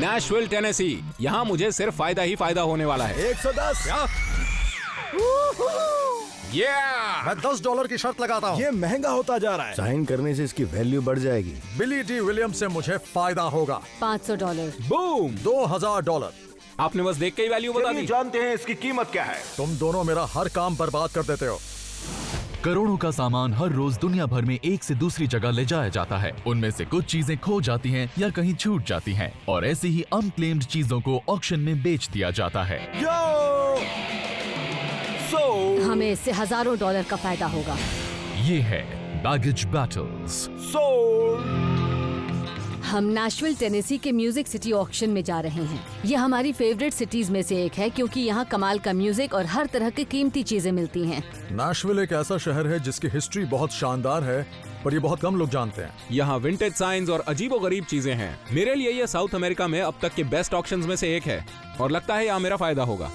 Nashville Tennessee. यहाँ मुझे सिर्फ फायदा ही फायदा होने वाला है। 110। मैं $10 की शर्त लगाता हूँ। ये महंगा होता जा रहा है। साइन करने से इसकी वैल्यू बढ़ जाएगी। बिली डी विलियम्स से मुझे फायदा होगा। $500। बूम। $2000। आपने बस देख के ही वैल्यू बता दी। जानते हैं इसकी कीमत क्या है। तुम दोनों मेरा हर काम बर्बाद कर देते हो। करोड़ों का सामान हर रोज दुनिया भर में एक से दूसरी जगह ले जाया जाता है। उनमें से कुछ चीजें खो जाती हैं या कहीं छूट जाती हैं और ऐसी ही अनक्लेम्ड चीजों को ऑक्शन में बेच दिया जाता है। हमें इससे हजारों डॉलर का फायदा होगा। ये है बैगेज बैटल्स। हम नैशविल टेनेसी के म्यूजिक सिटी ऑक्शन में जा रहे हैं। ये हमारी फेवरेट सिटीज में से एक है क्योंकि यहाँ कमाल का म्यूजिक और हर तरह की कीमती चीजें मिलती हैं। नैशविल एक ऐसा शहर है जिसकी हिस्ट्री बहुत शानदार है, पर ये बहुत कम लोग जानते हैं। यहाँ विंटेज साइंस और अजीबोगरीब चीजें हैं। मेरे लिए ये साउथ अमेरिका में अब तक के बेस्ट ऑक्शंस में से एक है और लगता है यहाँ मेरा फायदा होगा।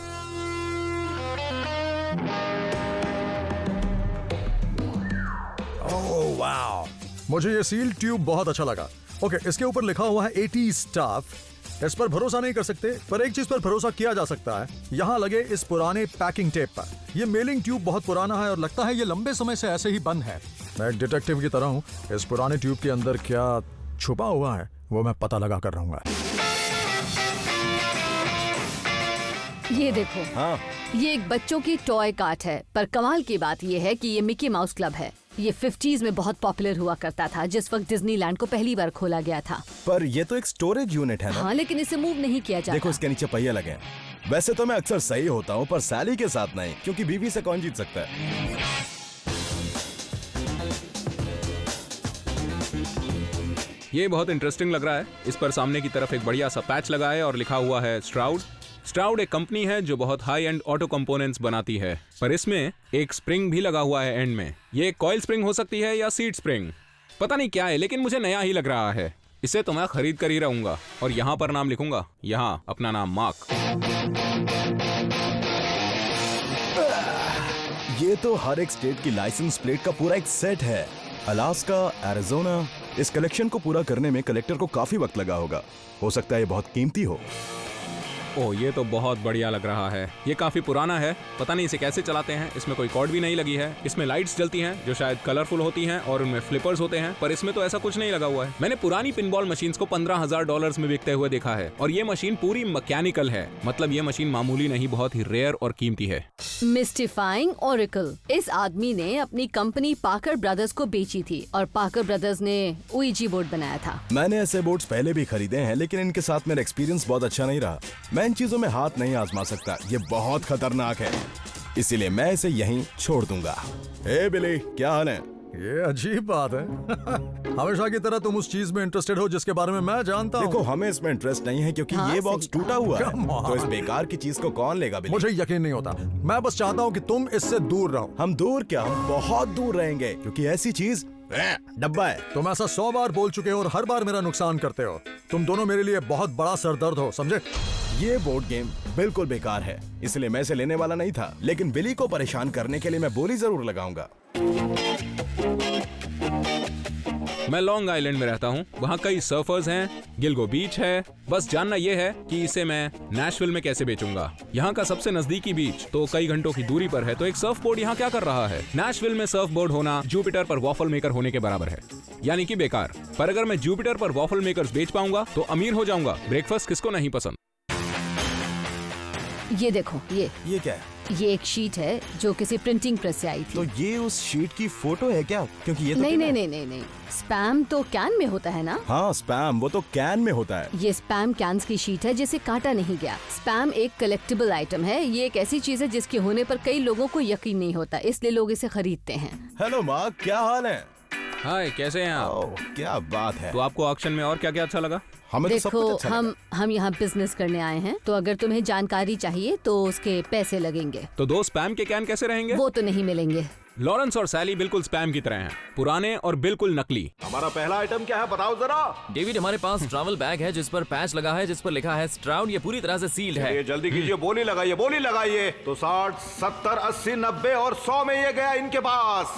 ओह वाओ, मुझे ये सील ट्यूब बहुत अच्छा लगा। ओके, इसके ऊपर लिखा हुआ है 80 स्टाफ। इस पर भरोसा नहीं कर सकते, पर एक चीज पर भरोसा किया जा सकता है। यहाँ लगे इस पुराने पैकिंग टेप पर। ये मेलिंग ट्यूब बहुत पुराना है और लगता है ये लंबे समय से ऐसे ही बंद है। मैं एक डिटेक्टिव की तरह हूँ। इस पुराने ट्यूब के अंदर क्या छुपा हुआ है वो मैं पता लगा कर रहूंगा। ये देखो। हाँ। ये एक बच्चों की टॉय कार्ट है, पर कमाल की बात ये है कि ये मिकी माउस क्लब है। ये 50s में बहुत पॉपुलर हुआ करता था, जिस वक्त डिज्नीलैंड को पहली बार खोला गया था। पर ये तो एक स्टोरेज यूनिट है ना? हाँ, लेकिन इसे मूव नहीं किया जाता। देखो, इसके नीचे पहिए लगे हैं। वैसे तो मैं अक्सर सही होता हूँ, पर सैली के साथ नहीं, क्योंकि बीवी से कौन जीत सकता है। ये बहुत इंटरेस्टिंग लग रहा है। इस पर सामने की तरफ एक बढ़िया सा पैच लगा है और लिखा हुआ है स्ट्राउड। स्ट्राउड एक कंपनी है जो बहुत हाई एंड ऑटो कंपोनेंट्स बनाती है, पर इसमें एक स्प्रिंग भी लगा हुआ है एंड में। ये कॉइल स्प्रिंग हो सकती है या सीट स्प्रिंग, पता नहीं क्या है, लेकिन मुझे नया ही लग रहा है। इसे तो मैं खरीद कर ही रहूंगा और यहाँ पर नाम लिखूंगा, यहाँ अपना नाम मार्क। ये तो हर एक स्टेट की लाइसेंस प्लेट का पूरा एक सेट है। Alaska, Arizona. इस कलेक्शन को पूरा करने में कलेक्टर को काफी वक्त लगा होगा। हो सकता है ये बहुत कीमती हो। ओह, ये तो बहुत बढ़िया लग रहा है। ये काफी पुराना है, पता नहीं इसे कैसे चलाते हैं। इसमें कोई कॉर्ड भी नहीं लगी है। इसमें लाइट्स जलती हैं जो शायद कलरफुल होती हैं और उनमें फ्लिपर्स होते हैं, पर इसमें तो ऐसा कुछ नहीं लगा हुआ है। मैंने पुरानी पिनबॉल मशीन्स को $15,000 में बिकते हुए देखा है और ये मशीन पूरी मैकेनिकल है। मतलब ये मशीन मामूली नहीं, बहुत ही रेयर और कीमती है। Mystifying Oracle. इस आदमी ने अपनी कंपनी पाकर ब्रदर्स को बेची थी और पाकर ब्रदर्स ने ouija बोर्ड बनाया था। मैंने ऐसे बोर्ड्स पहले भी खरीदे हैं, लेकिन इनके साथ मेरा एक्सपीरियंस बहुत अच्छा नहीं रहा। मैं इन चीजों में हाथ नहीं आजमा सकता, ये बहुत खतरनाक है, इसीलिए मैं इसे यहीं छोड़ दूंगा। हे बिली, क्या हाल है? ये अजीब बात है। हमेशा की तरह तुम उस चीज में इंटरेस्टेड हो जिसके बारे में मैं जानता हूँ। देखो, हमें इसमें इंटरेस्ट नहीं है क्योंकि हाँ, ये बॉक्स टूटा हुआ है, Come on। तो इस बेकार की चीज को कौन लेगा बिली? मुझे यकीन नहीं होता। मैं बस चाहता हूँ कि तुम इससे दूर रहो। हम दूर क्या, हम बहुत दूर रहेंगे, क्योंकि ऐसी चीज डब्बा है। तुम ऐसा 100 बार बोल चुके हो और हर बार मेरा नुकसान करते हो। तुम दोनों मेरे लिए बहुत बड़ा सरदर्द हो, समझे? ये बोर्ड गेम बिल्कुल बेकार है, इसलिए मैं इसे लेने वाला नहीं था, लेकिन बिली को परेशान करने के लिए मैं बोली जरूर लगाऊंगा। मैं लॉन्ग आइलैंड में रहता हूँ, वहाँ कई सर्फर्स हैं, गिलगो बीच है। बस जानना यह है कि इसे मैं नैशविल में कैसे बेचूंगा। यहाँ का सबसे नजदीकी बीच तो कई घंटों की दूरी पर है, तो एक सर्फ बोर्ड यहाँ क्या कर रहा है? नैशविल में सर्फ बोर्ड होना जुपिटर पर वॉफल मेकर होने के बराबर है, यानी कि बेकार। पर अगर मैं जुपिटर पर वॉफल मेकर्स बेच पाऊंगा तो अमीर हो जाऊंगा। ब्रेकफास्ट किसको नहीं पसंद? ये देखो, ये क्या है? ये एक शीट है जो किसी प्रिंटिंग प्रेस से आई थी। तो ये उस शीट की फोटो है क्या? क्योंकि ये तो नहीं। स्पैम तो कैन में होता है ना? हाँ, स्पैम वो तो कैन में होता है। ये स्पैम कैन्स की शीट है जिसे काटा नहीं गया। स्पैम एक कलेक्टिबल आइटम है। ये एक ऐसी चीज है जिसके होने पर कई लोगों को यकीन नहीं होता, इसलिए लोग इसे खरीदते हैं। हेलो मार्क, क्या हाल है? हाय, कैसे हैं आप? ओह, क्या बात है। तो आपको ऑक्शन में और क्या क्या अच्छा लगा? हमें तो सब देखो, कुछ अच्छा लगा। हम यहाँ बिजनेस करने आए हैं, तो अगर तुम्हें जानकारी चाहिए तो उसके पैसे लगेंगे। तो 2 स्पैम के कैन कैसे रहेंगे? वो तो नहीं मिलेंगे। लॉरेंस और सैली बिल्कुल स्पैम की तरह हैं, पुराने और बिल्कुल नकली। हमारा पहला आइटम क्या है बताओ जरा। डेविड, हमारे पास ट्रैवल बैग है जिस पर पैच लगा है, जिस पर लिखा है स्ट्राउड। ये पूरी तरह से सील्ड है। ये जल्दी कीजिए, बोली लगाइए, बोली लगाइए। तो 60, 70, 80, 90 और 100 में ये गया इनके पास।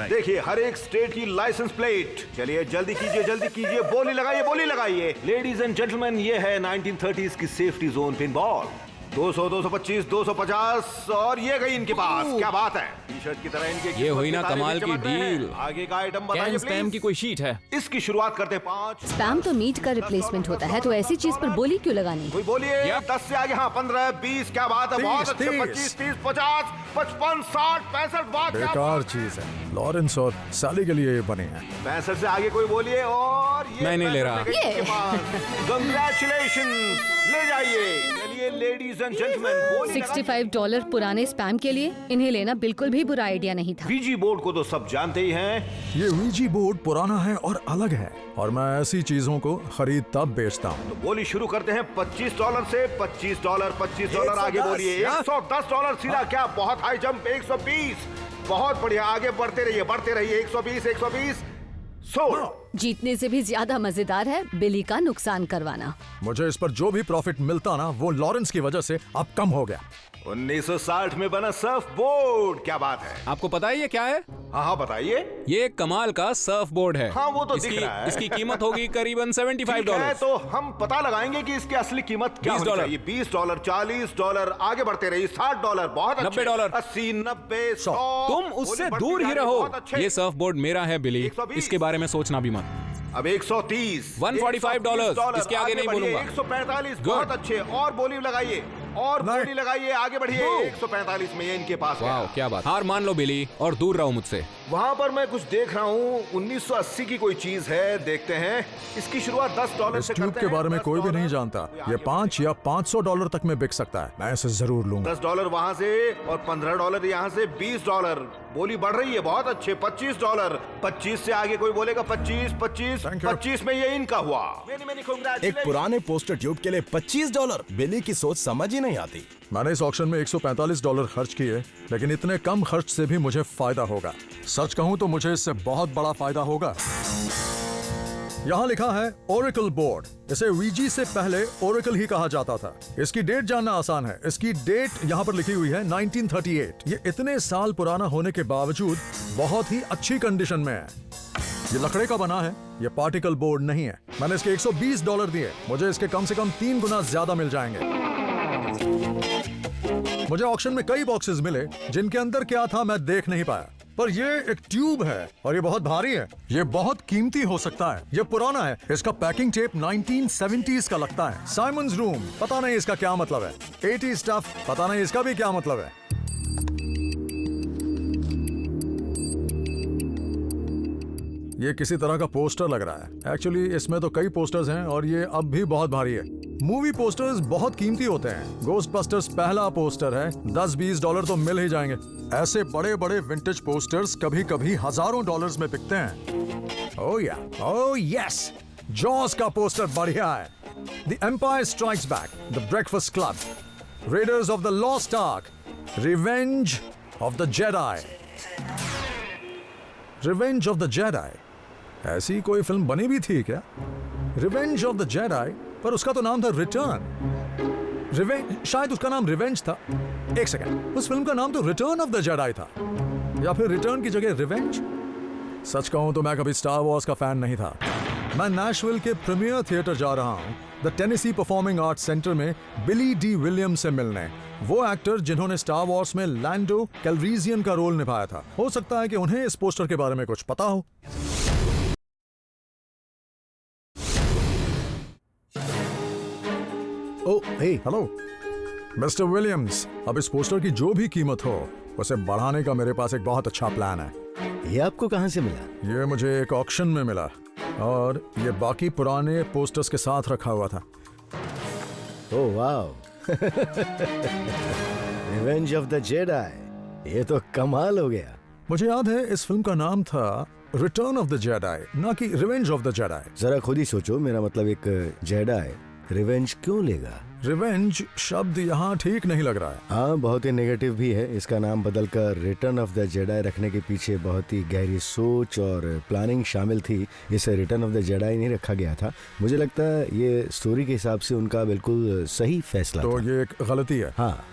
देखिए हर एक स्टेट की लाइसेंस प्लेट। चलिए जल्दी कीजिए, बोली लगाइए, बोली लगाइए। लेडीज एंड जेंटलमैन, ये है 1930s की सेफ्टी जोन पिन बॉल। 200, 225, 250 और ये गई इनके पास। क्या बात है, टी शर्ट की तरह इनके ये हुई ना सितारे कमाल भी की चमक रहे हैं। डील। आगे का आइटम बताइए कैन स्पैम प्लीज। की कोई शीट है। इसकी शुरुआत करते हैं 5। स्पैम तो मीट का रिप्लेसमेंट होता है, तो ऐसी चीज पर बोली क्यों लगानी? कोई बोलिए। 10 से आगे, हाँ 15, 20। क्या बात है, बहुत 30, अच्छे। 25, 30, 50, 55, 60, 65। बात क्या बेकार चीज है। लॉरेंस और सैली के लिए ये बने हैं। 65 से आगे कोई बोलिए। और ये मैं नहीं ले रहा। कंग्रेचुलेशन, ले जाइए। चलिए लेडीज एंड जेंटलमैन, $65 पुराने स्पैम के लिए इन्हें लेना बिल्कुल भी बुरा आइडिया नहीं था। वीजी बोर्ड को तो सब जानते ही हैं। ये वीजी बोर्ड पुराना है और अलग है, और मैं ऐसी चीजों को खरीद तब बेचता हूँ। तो बोली शुरू करते हैं $25 से। $25, $25 आगे बोलिए। $110 सीधा। क्या बहुत हाई जंप। 120, बहुत बढ़िया। आगे बढ़ते रहिए, 120, 120। सोल्ड। जीतने से भी ज्यादा मजेदार है बिली का नुकसान करवाना। मुझे इस पर जो भी प्रॉफिट मिलता ना, वो लॉरेंस की वजह से अब कम हो गया। 1960 में बना सर्फ बोर्ड। क्या बात है। आपको पता है ये क्या है? हाँ बताइए। ये एक कमाल का सर्फ बोर्ड है। हाँ, वो तो दिख रहा है। इसकी कीमत होगी करीबन $75। ठीक है, तो हम पता लगाएंगे कि इसकी असली कीमत क्या होनी चाहिए। $20, $40, आगे बढ़ते रहिए। $60, बहुत अच्छे। $90, 80, 90, 100। तुम उससे दूर ही रहो। ये सर्फ बोर्ड मेरा है बिली, 120। इसके बारे में सोचना भी मत। अब 130, $145, इसके आगे नहीं बोलूंगा। 145, बहुत अच्छे। और बोली लगाइए, और नहीं। बोली लगाइए, आगे बढ़िए। 145 में ये इनके पास वाह, है। क्या बात। हार मान लो बिली और दूर रहो मुझसे। वहां पर मैं कुछ देख रहा हूँ। 1980 की कोई चीज है, देखते हैं। इसकी शुरुआत $10 इस से ट्यूब करते के हैं। बारे में कोई भी नहीं $10 जानता। ये 5 या $500 तक में बिक सकता है। मैं इसे जरूर लूंगा। $10 वहां से और $15 यहाँ से। $20, बोली बढ़ रही है, बहुत अच्छे। $25, 25 से आगे कोई बोलेगा। 25, 25, Thank you. 25 में ये इनका हुआ। एक पुराने पोस्टर ट्यूब के लिए $25। बिली की सोच समझ ही नहीं आती। मैंने इस ऑक्शन में $145 खर्च किए, लेकिन इतने कम खर्च से भी मुझे फायदा होगा। सच कहूं तो मुझे इससे बहुत बड़ा फायदा होगा। यहाँ लिखा है ओरेकल बोर्ड। इसे वीजी से पहले ओरेकल ही कहा जाता था। इसकी डेट जानना आसान है। इसकी डेट यहाँ पर लिखी हुई है 1938। ये इतने साल पुराना होने के बावजूद बहुत ही अच्छी कंडीशन में है। ये लकड़े का बना है, ये पार्टिकल बोर्ड नहीं है। मैंने इसके $120 दिए, मुझे इसके कम से कम 3 गुना ज्यादा मिल जाएंगे। मुझे ऑक्शन में कई बॉक्सेस मिले जिनके अंदर क्या था मैं देख नहीं पाया, पर ये एक ट्यूब है और ये बहुत भारी है। ये बहुत कीमती हो सकता है। ये पुराना है। इसका पैकिंग टेप 1970s का लगता है। साइमंस रूम, पता नहीं इसका क्या मतलब है। 80 स्टफ, पता नहीं इसका भी क्या मतलब है। ये किसी तरह का पोस्टर लग रहा है। एक्चुअली इसमें तो कई पोस्टर्स हैं और ये अब भी बहुत भारी है। मूवी पोस्टर्स बहुत कीमती होते हैं। गोस्टबस्टर्स पहला पोस्टर है, $10-20 तो मिल ही जाएंगे। ऐसे बड़े बड़े विंटेज पोस्टर्स कभी कभी हजारों डॉलर्स में बिकते हैं। ओह यस, जॉस का पोस्टर बढ़िया है। The empire strikes back, the breakfast club, raiders of the lost ark, revenge of the Jedi. Revenge of the Jedi, ऐसी कोई फिल्म बनी भी थी क्या? रिवेंज ऑफ द जेडाई, पर उसका तो नाम था रिटर्न। रिवेंज, शायद उसका नाम रिवेंज था। एक सेकंड, उस फिल्म का नाम तो रिटर्न ऑफ द जेडाई था, या फिर रिटर्न की जगह रिवेंज। सच कहूं तो मैं कभी स्टार वॉर्स का फैन नहीं था। मैं नैशविल के प्रीमियर थिएटर जा रहा हूं, the Tennessee performing arts centre में बिली डी विलियम्स से मिलने। वो एक्टर जिन्होंने स्टार वॉर्स में लैंडो कैलरीजियन का रोल निभाया था। हो सकता है कि उन्हें इस पोस्टर के बारे में कुछ पता हो। ओह हे, हेलो मिस्टर विलियम्स, अब इस पोस्टर की जो भी कीमत हो उसे बढ़ाने का मेरे पास एक बहुत अच्छा प्लान है। ये आपको कहाँ से मिला? ये मुझे एक ऑक्शन में मिला और ये बाकी पुराने पोस्टर्स के साथ रखा हुआ था। Oh wow, revenge of the Jedi, ये तो कमाल हो गया। मुझे याद है इस फिल्म का नाम था रिटर्न ऑफ द जेडाई, ना कि रिवेंज ऑफ द जेडाई। जरा खुद ही सोचो, मेरा मतलब एक जेडाई रिवेंज क्यों लेगा? रिवेंज शब्द यहाँ ठीक नहीं लग रहा है। हाँ, बहुत ही नेगेटिव भी है। इसका नाम बदलकर रिटर्न ऑफ द जेडाई रखने के पीछे बहुत ही गहरी सोच और प्लानिंग शामिल थी। इसे रिटर्न ऑफ द जेडाई नहीं रखा गया था। मुझे लगता है ये स्टोरी के हिसाब से उनका बिल्कुल सही फैसला तो था। ये एक गलती है। हाँ,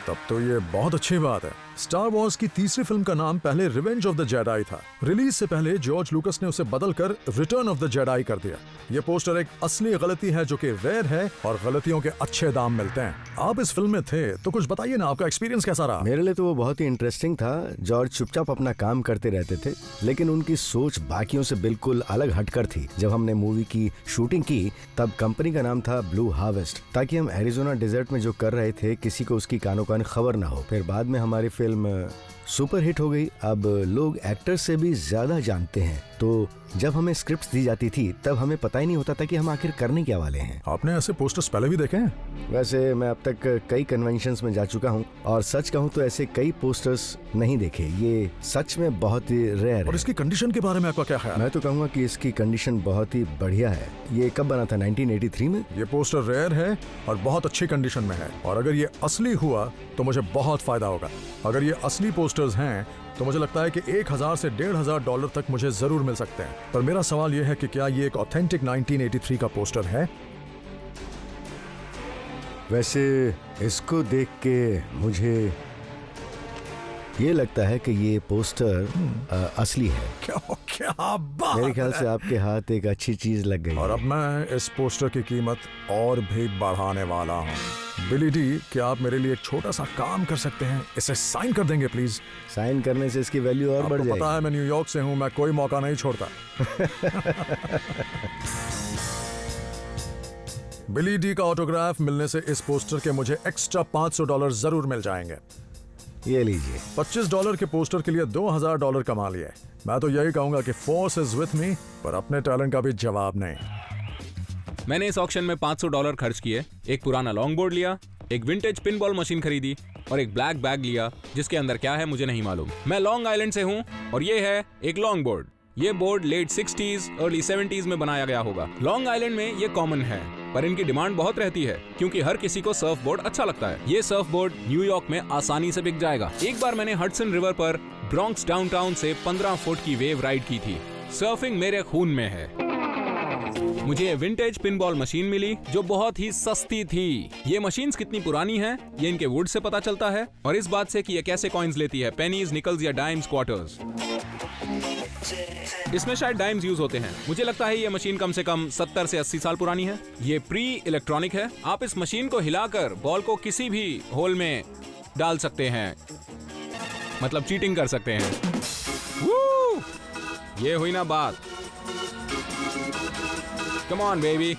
तब तो ये बहुत अच्छी बात है। स्टार वॉर्स की तीसरी फिल्म का नाम पहले रिवेंज ऑफ द जेडाई था। रिलीज से पहले जॉर्ज लूकस ने उसे बदलकर रिटर्न ऑफ द जेडाई कर दिया। ये पोस्टर एक असली गलती है जो कि रेयर है और गलतियों के अच्छे दाम मिलते हैं। आप इस फिल्म में थे तो कुछ बताइए ना, आपका एक्सपीरियंस कैसा रहा? मेरे लिए तो वो बहुत ही इंटरेस्टिंग था। जॉर्ज चुपचाप अपना काम करते रहते थे, लेकिन उनकी सोच बाकियों से बिल्कुल अलग हटकर थी। जब हमने मूवी की शूटिंग की तब कंपनी का नाम था ब्लू हार्वेस्ट, ताकि हम एरिजोना डेजर्ट में जो कर रहे थे किसी को उसकी कानो कान खबर ना हो। फिर बाद में हमारी फिल्म सुपर हिट हो गई। अब लोग एक्टर से भी ज्यादा जानते हैं, तो जब हमें स्क्रिप्ट दी जाती थी तब हमें पता ही नहीं होता था कि हम आखिर करने क्या वाले हैं। आपने ऐसे पोस्टर्स पहले भी देखे हैं? वैसे मैं अब तक कई कन्वेंशंस में जा चुका हूँ और सच कहूँ तो ऐसे कई पोस्टर्स नहीं देखे। ये सच में बहुत ही रेयर और है। इसकी कंडीशन के बारे में आपका क्या ख्याल है? मैं तो कहूँगा कि इसकी कंडीशन बहुत ही बढ़िया है। ये कब बना था? 1983 में। ये पोस्टर रेयर है और बहुत अच्छी कंडीशन में है, और अगर ये असली हुआ तो मुझे बहुत फायदा होगा। अगर ये असली पोस्टर्स हैं तो मुझे लगता है कि 1000 से $1,500 तक मुझे जरूर मिल सकते हैं। पर मेरा सवाल यह है कि क्या ये एक ऑथेंटिक 1983 का पोस्टर है? वैसे इसको देख के मुझे ये लगता है कि ये पोस्टर असली है। क्या बात मेरे ख्याल है। से आपके हाथ एक अच्छी चीज लग गई और है। अब मैं इस पोस्टर की कीमत और भी बढ़ाने वाला हूँ। बिली डी, क्या आप मेरे लिए एक छोटा सा काम कर सकते हैं? इसे साइन कर देंगे प्लीज। साइन करने से इसकी वैल्यू और बढ़ आपको पता जाएगी। है मैं न्यूयॉर्क से हूँ, मैं कोई मौका नहीं छोड़ता। बिली डी का ऑटोग्राफ मिलने से इस पोस्टर के मुझे एक्स्ट्रा $500 जरूर मिल जाएंगे। ये लीजिए। $25 के पोस्टर के लिए $2,000 कमा लिए। मैं तो यही कहूंगा कि फोर्स इज विथ मी, पर अपने टैलेंट का भी जवाब नहीं। मैंने इस ऑक्शन में $500 खर्च किए, एक पुराना लॉन्ग बोर्ड लिया, एक विंटेज पिनबॉल मशीन खरीदी और एक ब्लैक बैग लिया जिसके अंदर क्या है मुझे नहीं मालूम। मैं लॉन्ग आइलैंड से हूँ और ये है एक लॉन्ग बोर्ड। ये board late 60s early 70s में बनाया गया होगा। लॉन्ग आइलैंड में ये कॉमन है, पर इनकी डिमांड बहुत रहती है क्योंकि हर किसी को सर्फ बोर्ड अच्छा लगता है। ये सर्फ बोर्ड न्यूयॉर्क में आसानी से बिक जाएगा। एक बार मैंने हडसन रिवर पर ब्रॉन्क्स डाउनटाउन से 15 फुट की वेव राइड की थी। सर्फिंग मेरे खून में है। मुझे ये विंटेज पिनबॉल मशीन मिली जो बहुत ही सस्ती थी। ये मशीन्स कितनी पुरानी हैं ये इनके वुड से पता चलता है और इस बात से कि ये कैसे कॉइन्स लेती है, पेनीज, निकल्स या डाइम्स, क्वार्टर्स। इसमें शायद डाइम्स यूज होते हैं। मुझे लगता है ये मशीन कम से कम 70 से 80 साल पुरानी है। ये प्री इलेक्ट्रॉनिक है। आप इस मशीन को हिलाकर बॉल को किसी भी होल में डाल सकते हैं, मतलब चीटिंग कर सकते हैं। वू! ये हुई ना बात। Come on baby.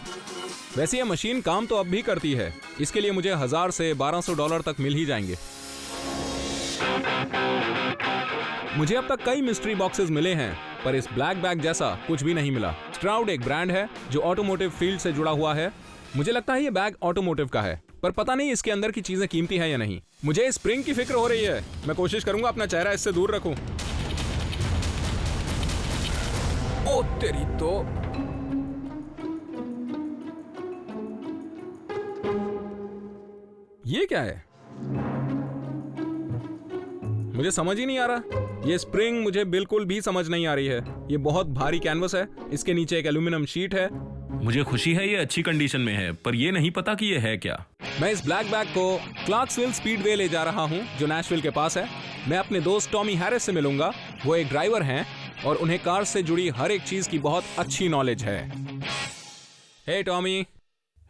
वैसे ये मशीन काम तो अब भी करती है। इसके लिए मुझे $1000 से $1200 तक मिल ही जाएंगे। मुझे अब तक कई मिस्ट्री बॉक्सेस मिले हैं, पर इस ब्लैक बैग जैसा कुछ भी नहीं मिला। स्ट्राउड एक ब्रांड है जो ऑटोमोटिव फील्ड से जुड़ा हुआ है। मुझे लगता है ये बैग ऑटोमोटिव का है, पर पता नहीं इसके अंदर की चीजें कीमती है या नहीं। मुझे इस स्प्रिंग की फिक्र हो रही है। मैं कोशिश करूंगा अपना चेहरा इससे दूर रखूं। ओ तेरी तो। ये क्या है? मुझे समझ ही नहीं आ रहा। ये स्प्रिंग मुझे बिल्कुल भी समझ नहीं आ रही है। ये बहुत भारी कैनवस है, इसके नीचे एक एल्यूमिनियम शीट है। मुझे खुशी है ये अच्छी कंडीशन में है, पर ये नहीं पता कि ये है क्या। मैं इस ब्लैक बैग को क्लार्क्सविल स्पीडवे ले जा रहा हूँ जो नेशविल के पास है। मैं अपने दोस्त टॉमी हैरिस से मिलूंगा। वो एक ड्राइवर हैं और उन्हें कार से जुड़ी हर एक चीज की बहुत अच्छी नॉलेज है। हे टॉमी।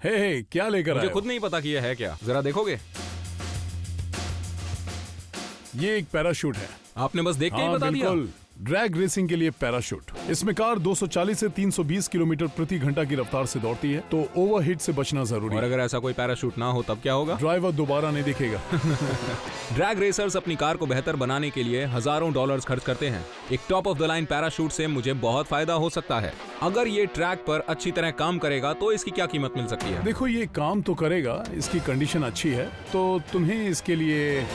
हे क्या लेकर मुझे खुद नहीं पता कि ये है क्या, जरा देखोगे? ये एक पैराशूट है। आपने बस देख के ही बता दिया। ड्रैग रेसिंग के लिए पैराशूट। इसमें कार 240 से 320 किलोमीटर प्रति घंटा की रफ्तार से दौड़ती है, तो ओवरहीट से बचना जरूरी और है। अगर ऐसा कोई पैराशूट ना हो तब क्या होगा? ड्राइवर दोबारा नहीं दिखेगा। ड्रैग रेसर्स अपनी कार को बेहतर बनाने के लिए हजारों डॉलर्स खर्च करते हैं। एक top of the line parachute से मुझे बहुत फायदा हो सकता है। अगर ये ट्रैक पर अच्छी तरह काम करेगा तो इसकी क्या कीमत मिल सकती है? देखो ये काम तो करेगा, इसकी कंडीशन अच्छी है, तो तुम्हें इसके लिए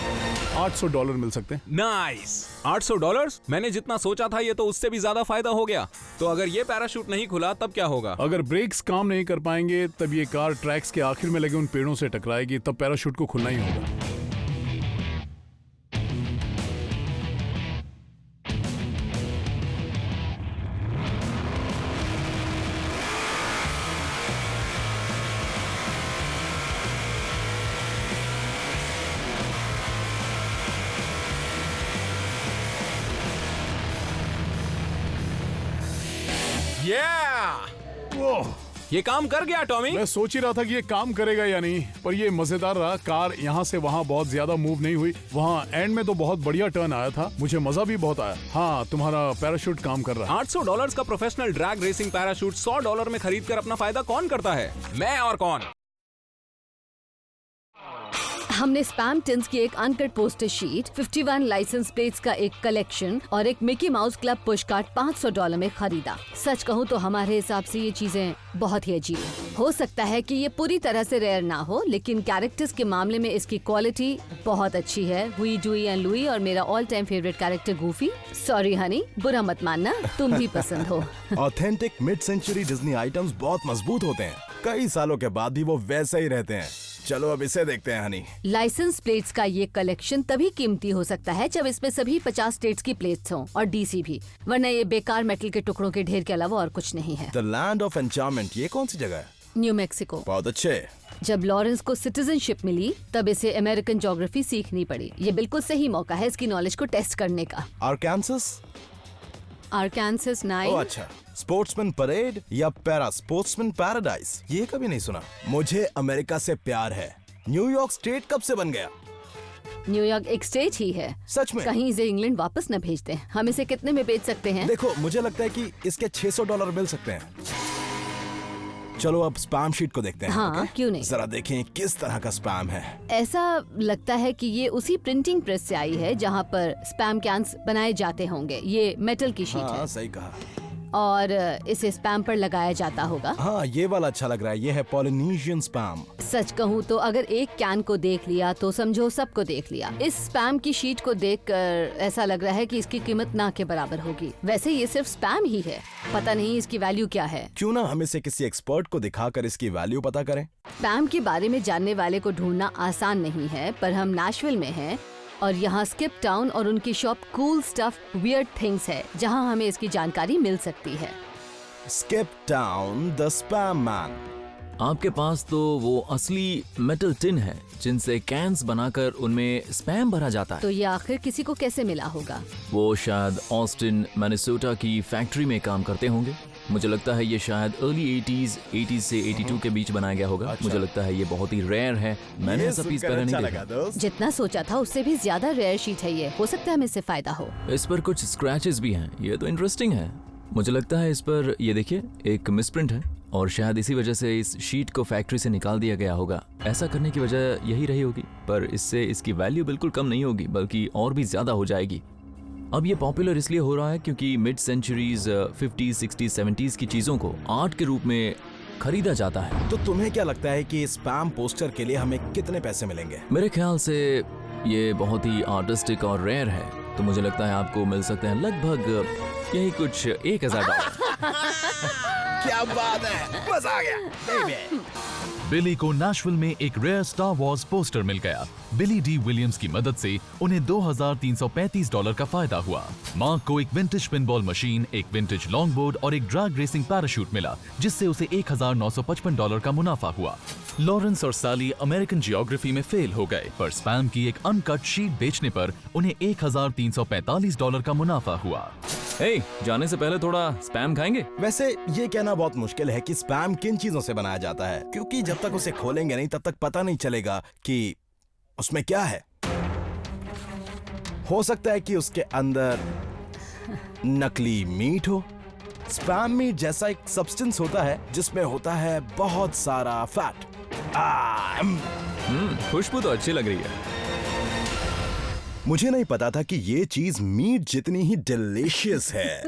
$800 मिल सकते हैं। नाइस। $800? मैंने जितना सोचा था ये तो उससे भी ज्यादा फायदा हो गया। तो अगर ये पैराशूट नहीं खुला तब क्या होगा? अगर ब्रेक्स काम नहीं कर पाएंगे तब ये कार ट्रैक्स के आखिर में लगे उन पेड़ों से टकराएगी, तब पैराशूट को खुलना ही होगा। ये काम कर गया टॉमी। मैं सोच ही रहा था कि ये काम करेगा या नहीं, पर ये मजेदार रहा। कार यहाँ से वहाँ बहुत ज्यादा मूव नहीं हुई। वहाँ एंड में तो बहुत बढ़िया टर्न आया था, मुझे मजा भी बहुत आया। हाँ, तुम्हारा पैराशूट काम कर रहा है। $800 का प्रोफेशनल ड्रैग रेसिंग पैराशूट $100 में खरीद कर अपना फायदा कौन करता है? मैं और कौन? हमने स्पैम टिन्स की एक uncut poster sheet, 51 licence plates का एक कलेक्शन और एक Mickey Mouse club push card $500 में खरीदा। सच कहूँ तो हमारे हिसाब से ये चीजें बहुत ही अजीब है। हो सकता है कि ये पूरी तरह से रेयर ना हो, लेकिन कैरेक्टर्स के मामले में इसकी क्वालिटी बहुत अच्छी है। हुई, डुई एंड लुई और मेरा all time favourite character Goofy. Sorry honey, बुरा मत मानना, तुम भी पसंद हो। Authentic mid century Disney items बहुत मजबूत होते हैं, कई सालों के बाद भी वो वैसे ही रहते हैं। चलो अब इसे देखते हैं हनी। लाइसेंस प्लेट्स का ये कलेक्शन तभी कीमती हो सकता है जब इसमें सभी 50 स्टेट्स की प्लेट्स हों और डीसी भी, वरना ये बेकार मेटल के टुकड़ों के ढेर के अलावा और कुछ नहीं है। द लैंड ऑफ एन्चार्टमेंट, ये कौन सी जगह है? New Mexico. बहुत अच्छे। जब लॉरेंस को सिटीजनशिप मिली तब इसे अमेरिकन ज्योग्राफी सीखनी पड़ी। ये बिल्कुल सही मौका है इसकी नॉलेज को टेस्ट करने का। आरकांसस? आरकांसस 9। ओह अच्छा। स्पोर्ट्समैन परेड या पैरा स्पोर्ट्समैन पैराडाइज, ये कभी नहीं सुना। मुझे अमेरिका से प्यार है। न्यूयॉर्क स्टेट कब से बन गया? न्यूयॉर्क एक स्टेट ही है। सच में? कहीं इसे इंग्लैंड वापस न भेज दें। हम इसे कितने में बेच सकते हैं? देखो, मुझे लगता है कि इसके $600 मिल सकते हैं। चलो अब स्पैम शीट को देखते हैं। हाँ, ओके? क्यों नहीं। जरा देखें किस तरह का स्पैम है। ऐसा लगता है कि ये उसी प्रिंटिंग प्रेस से आई है जहाँ पर स्पैम कैंस बनाए जाते होंगे। ये मेटल की शीट हाँ, है सही कहा। और इसे स्पैम पर लगाया जाता होगा। हाँ, ये वाला अच्छा लग रहा है। ये है पॉलिनेशियन स्पैम। सच कहूँ तो अगर एक कैन को देख लिया तो समझो सबको देख लिया। इस स्पैम की शीट को देखकर ऐसा लग रहा है कि इसकी कीमत ना के बराबर होगी। वैसे ये सिर्फ स्पैम ही है, पता नहीं इसकी वैल्यू क्या है। क्यों ना हम इसे किसी एक्सपर्ट को दिखाकर इसकी वैल्यू पता करें। स्पैम के बारे में जानने वाले को ढूंढना आसान नहीं है, पर हम नैशविल में हैं और यहाँ स्किप टाउन और उनकी shop cool stuff weird things है, जहाँ हमें इसकी जानकारी मिल सकती है। Skip town the spam man. आपके पास तो वो असली मेटल टिन है जिनसे कैंस बनाकर उनमें स्पैम भरा जाता है। तो ये आखिर किसी को कैसे मिला होगा? वो शायद ऑस्टिन मिनेसोटा की फैक्ट्री में काम करते होंगे। मुझे लगता है ये शायद अर्ली 80s से 82 के बीच बनाया गया होगा। मुझे लगता है ये बहुत ही रेयर है। मैंने ऐसा पीस पहले नहीं देखा। जितना सोचा था उससे भी ज्यादा रेयर शीट है ये। हो सकता है हमें इससे फायदा हो। इस पर कुछ स्क्रैचेस भी हैं। ये तो इंटरेस्टिंग है। मुझे लगता है इस पर ये देखिए एक मिसप्रिंट है और शायद इसी वजह से इस शीट को फैक्ट्री से निकाल दिया गया होगा। ऐसा करने की वजह यही रही होगी, पर इससे इसकी वैल्यू बिल्कुल कम नहीं होगी बल्कि और भी ज्यादा हो जाएगी। अब ये पॉपुलर इसलिए हो रहा है क्योंकि mid centuries 50s, 60s, 70s की चीजों को आर्ट के रूप में खरीदा जाता है। तो तुम्हें क्या लगता है कि स्पैम पोस्टर के लिए हमें कितने पैसे मिलेंगे? मेरे ख्याल से ये बहुत ही आर्टिस्टिक और रेयर है, तो मुझे लगता है आपको मिल सकते हैं लगभग यही कुछ $1000। क्या बात है, मजा आ गया। बिली को नैशविल में एक रेयर स्टार वॉर्स पोस्टर मिल गया। बिली डी विलियम्स की मदद से उन्हें $2335 का फायदा हुआ। मार्क को एक विंटेज पिनबॉल मशीन, एक विंटेज लॉन्गबोर्ड और एक ड्रैग रेसिंग पैराशूट मिला, जिससे उसे $1955 का मुनाफा हुआ। लॉरेंस और सैली अमेरिकन जियोग्राफी में फेल हो गए, पर स्पैम की एक अनकट शीट बेचने पर उन्हें $1345 का मुनाफा हुआ। हे, जाने से पहले थोड़ा स्पैम खाएंगे? वैसे ये कहना बहुत मुश्किल है कि स्पैम किन चीजों से बनाया जाता है, क्योंकि जब तक उसे खोलेंगे नहीं तब तक पता नहीं चलेगा कि उसमें क्या है। हो सकता है कि उसके अंदर नकली मीट हो। स्पैम मीट जैसा एक सब्सटेंस होता है जिसमें होता है बहुत सारा फैट। खुशबू तो अच्छी लग रही है। मुझे नहीं पता था कि ये चीज मीट जितनी ही डिलीशियस है।